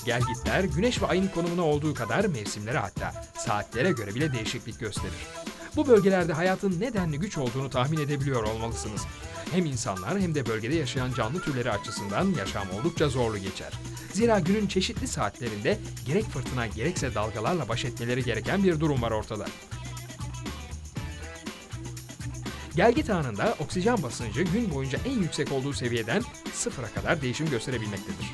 Gelgitler güneş ve ayın konumuna olduğu kadar mevsimlere hatta saatlere göre bile değişiklik gösterir. Bu bölgelerde hayatın nedenli güç olduğunu tahmin edebiliyor olmalısınız. Hem insanlar hem de bölgede yaşayan canlı türleri açısından yaşam oldukça zorlu geçer. Zira günün çeşitli saatlerinde gerek fırtına gerekse dalgalarla baş etmeleri gereken bir durum var ortada. Gelgit anında oksijen basıncı gün boyunca en yüksek olduğu seviyeden sıfıra kadar değişim gösterebilmektedir.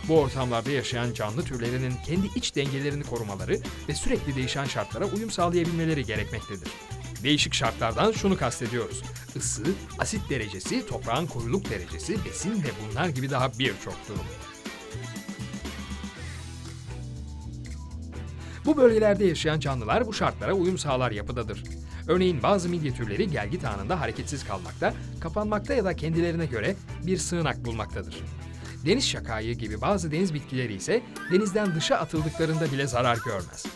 Bu ortamlarda yaşayan canlı türlerinin kendi iç dengelerini korumaları ve sürekli değişen şartlara uyum sağlayabilmeleri gerekmektedir. Değişik şartlardan şunu kastediyoruz: Isı, asit derecesi, toprağın koyuluk derecesi, besin ve bunlar gibi daha birçok durum. Bu bölgelerde yaşayan canlılar bu şartlara uyum sağlar yapıdadır. Örneğin bazı midye türleri gelgit anında hareketsiz kalmakta, kapanmakta ya da kendilerine göre bir sığınak bulmaktadır. Deniz şakayı gibi bazı deniz bitkileri ise denizden dışa atıldıklarında bile zarar görmez.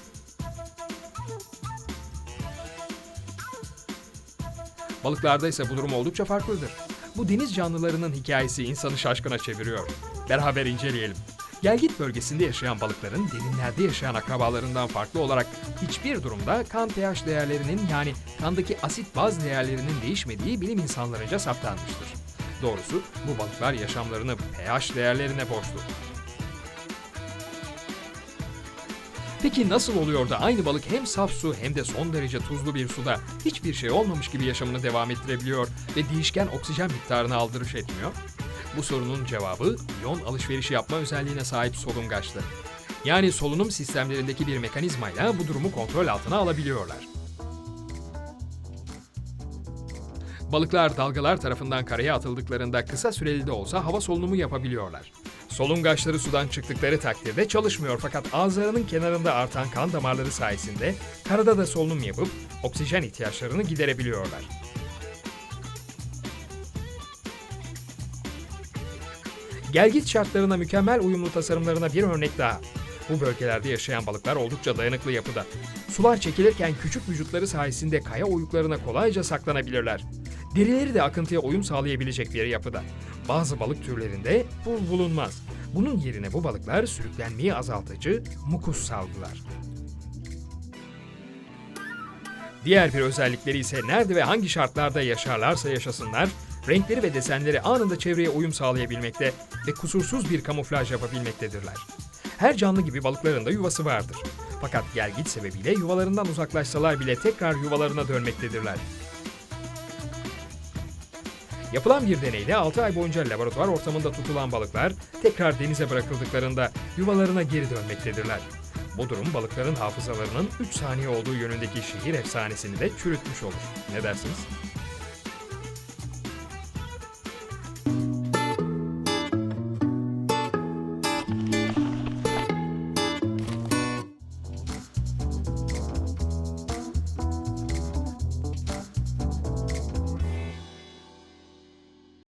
Balıklarda ise bu durum oldukça farklıdır. Bu deniz canlılarının hikayesi insanı şaşkına çeviriyor. Beraber inceleyelim. Gelgit bölgesinde yaşayan balıkların derinlerde yaşayan akrabalarından farklı olarak hiçbir durumda kan pH değerlerinin yani kandaki asit baz değerlerinin değişmediği bilim insanlarınca saptanmıştır. Doğrusu bu balıklar yaşamlarını pH değerlerine borçlu. Peki nasıl oluyor da aynı balık hem saf su hem de son derece tuzlu bir suda hiçbir şey olmamış gibi yaşamını devam ettirebiliyor ve değişken oksijen miktarına aldırış etmiyor? Bu sorunun cevabı iyon alışverişi yapma özelliğine sahip solungaçlar. Yani solunum sistemlerindeki bir mekanizmayla bu durumu kontrol altına alabiliyorlar. Balıklar dalgalar tarafından karaya atıldıklarında kısa süreli de olsa hava solunumu yapabiliyorlar. Solungaçları sudan çıktıkları takdirde çalışmıyor fakat ağızlarının kenarında artan kan damarları sayesinde karada da solunum yapıp oksijen ihtiyaçlarını giderebiliyorlar. Gelgit şartlarına mükemmel uyumlu tasarımlarına bir örnek daha. Bu bölgelerde yaşayan balıklar oldukça dayanıklı yapıda. Sular çekilirken küçük vücutları sayesinde kaya oyuklarına kolayca saklanabilirler. Derileri de akıntıya uyum sağlayabilecek bir yapıda. Bazı balık türlerinde bu bulunmaz. Bunun yerine bu balıklar sürüklenmeyi azaltıcı mukus salgılar. Diğer bir özellikleri ise nerede ve hangi şartlarda yaşarlarsa yaşasınlar, renkleri ve desenleri anında çevreye uyum sağlayabilmekte ve kusursuz bir kamuflaj yapabilmektedirler. Her canlı gibi balıkların da yuvası vardır. Fakat gelgit sebebiyle yuvalarından uzaklaşsalar bile tekrar yuvalarına dönmektedirler. Yapılan bir deneyde 6 ay boyunca laboratuvar ortamında tutulan balıklar tekrar denize bırakıldıklarında yuvalarına geri dönmektedirler. Bu durum balıkların hafızalarının 3 saniye olduğu yönündeki şehir efsanesini de çürütmüş olur. Ne dersiniz?